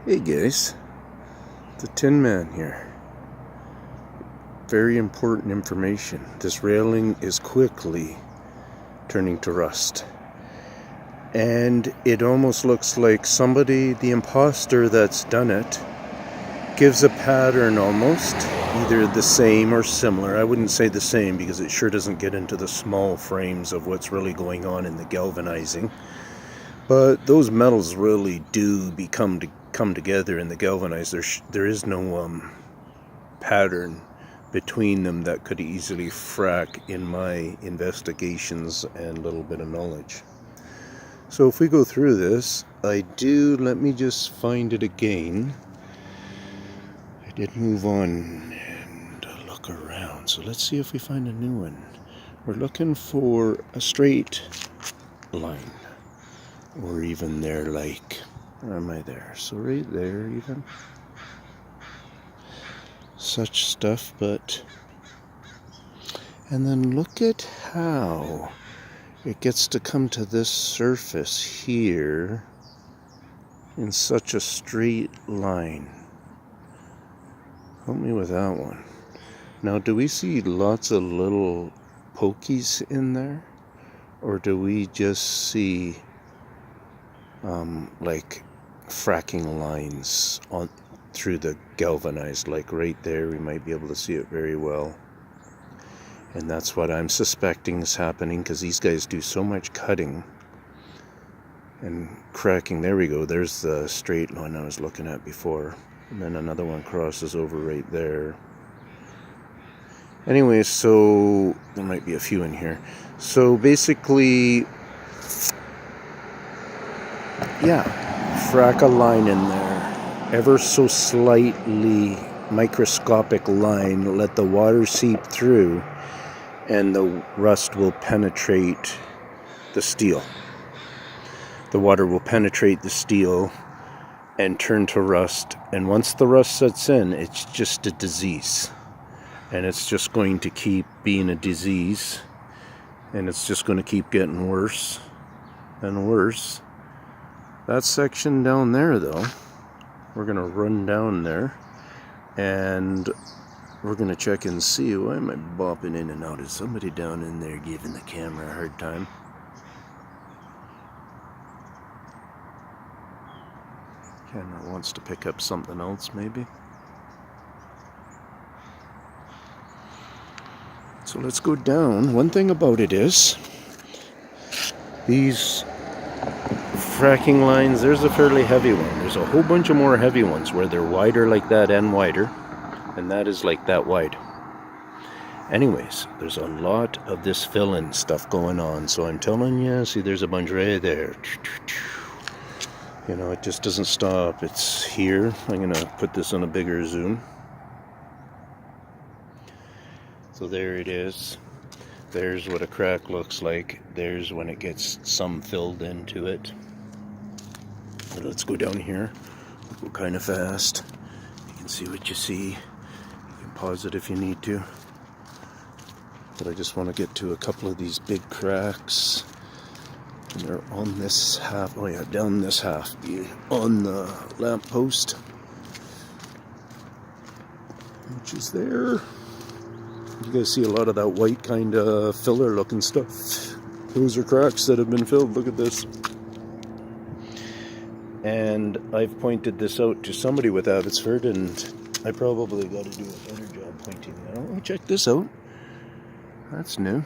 Hey guys, the Tin Man here. Very important information. This railing is quickly turning to rust. And it almost looks like somebody, the imposter that's done it, gives a pattern almost, either the same or similar. I wouldn't say the same because it sure doesn't get into the small frames of what's really going on in the galvanizing. But those metals really do come together in the galvanized. There is no pattern between them that could easily frack in my investigations and little bit of knowledge. So if we go through this, let me just find it again. I did move on and look around. So let's see if we find a new one. We're looking for a straight line. Or even there, like, where am I there? So right there even. Such stuff, but... And then look at how it gets to come to this surface here in such a straight line. Help me with that one. Now, do we see lots of little pokies in there? Or do we just see like fracking lines on through the galvanized? Like right there, we might be able to see it very well. And that's what I'm suspecting is happening, because these guys do so much cutting and cracking. There we go. There's the straight line I was looking at before. And then another one crosses over right there. Anyway, so there might be a few in here. So basically, yeah, frack a line in there. Ever so slightly microscopic line. Let the water seep through, and the rust will penetrate the steel. The water will penetrate the steel and turn to rust. And once the rust sets in, it's just a disease. And it's just going to keep being a disease. And it's just going to keep getting worse and worse. That section down there, though, we're going to run down there. And we're going to check and see. Why am I bopping in and out? Is somebody down in there giving the camera a hard time? Camera wants to pick up something else, maybe. So let's go down. One thing about it is, these fracking lines, there's a fairly heavy one. There's a whole bunch of more heavy ones where they're wider like that and wider. And that is like that wide. Anyways, there's a lot of this fill-in stuff going on. So I'm telling you, see, there's a bunch right there. You know, it just doesn't stop. It's here. I'm going to put this on a bigger zoom. So there it is. There's what a crack looks like. There's when it gets some filled into it. But let's go down here. We'll go kind of fast. You can see what you see. Pause it if you need to. But I just want to get to a couple of these big cracks. And they're on this half. Oh yeah, down this half. On the lamppost. Which is there. You guys see a lot of that white kind of filler looking stuff. Those are cracks that have been filled. Look at this. And I've pointed this out to somebody with Abbotsford, and I probably got to do a better job pointing it out. Oh, check this out. That's new.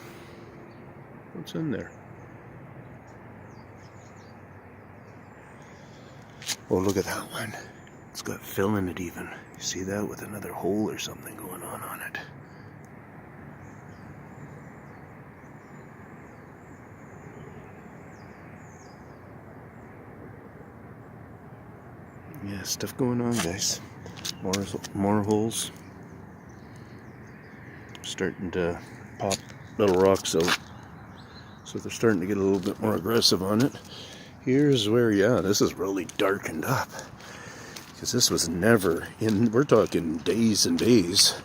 What's in there? Oh, look at that one. It's got fill in it even. You see that, with another hole or something going on it. Yeah, stuff going on, guys. More holes. Starting to pop little rocks out. So they're starting to get a little bit more aggressive on it. Here's where, yeah, this is really darkened up. Because this was never in, we're talking days and days.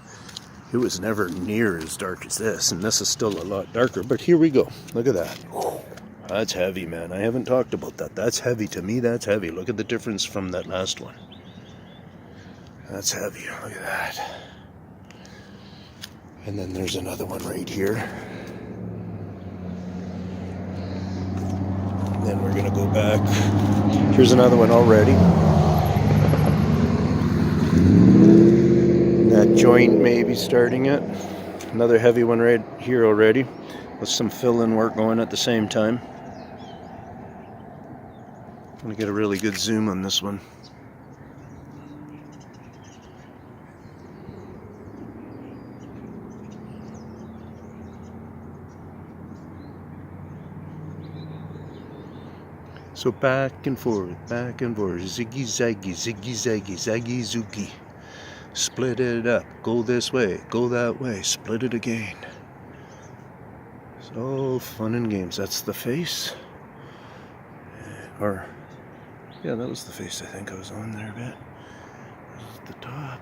It was never near as dark as this. And this is still a lot darker. But here we go. Look at that. That's heavy, man. I haven't talked about that. That's heavy. To me, that's heavy. Look at the difference from that last one. That's heavy. Look at that. And then there's another one right here. And then we're going to go back. Here's another one already. That joint may be starting it. Another heavy one right here already, with some fill-in work going at the same time. I'm going to get a really good zoom on this one. So back and forth, ziggy zaggy, ziggy zaggy, zaggy zooky. Split it up, go this way, go that way, split it again. So fun and games. That's the face. Or, yeah, that was the face I think I was on there a bit. This is the top.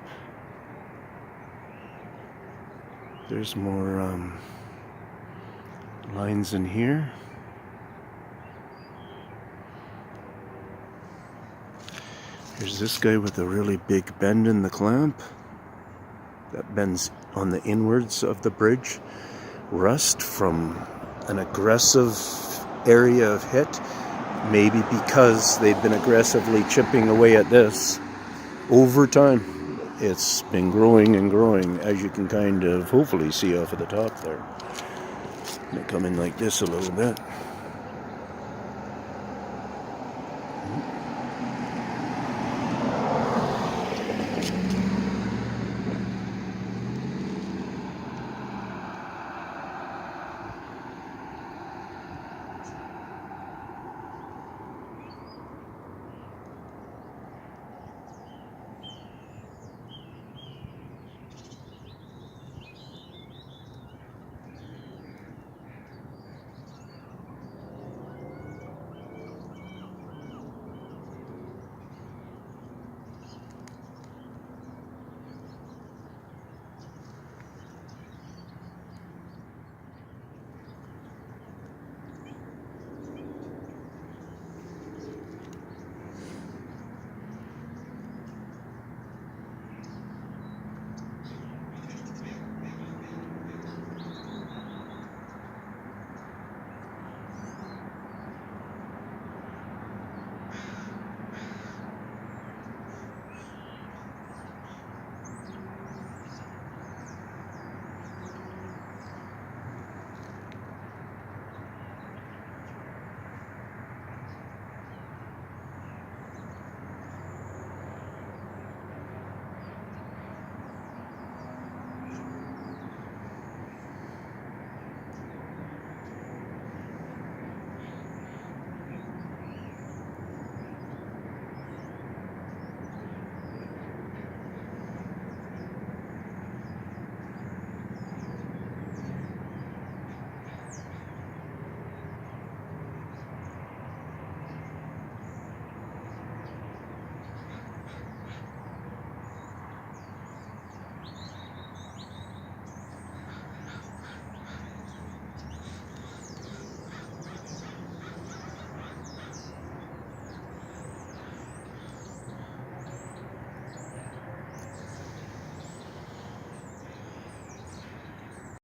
There's more lines in here. Here's this guy with a really big bend in the clamp. That bends on the inwards of the bridge. Rust from an aggressive area of hit. Maybe because they've been aggressively chipping away at this. Over time, it's been growing and growing, as you can kind of hopefully see off of the top there. They come in like this a little bit.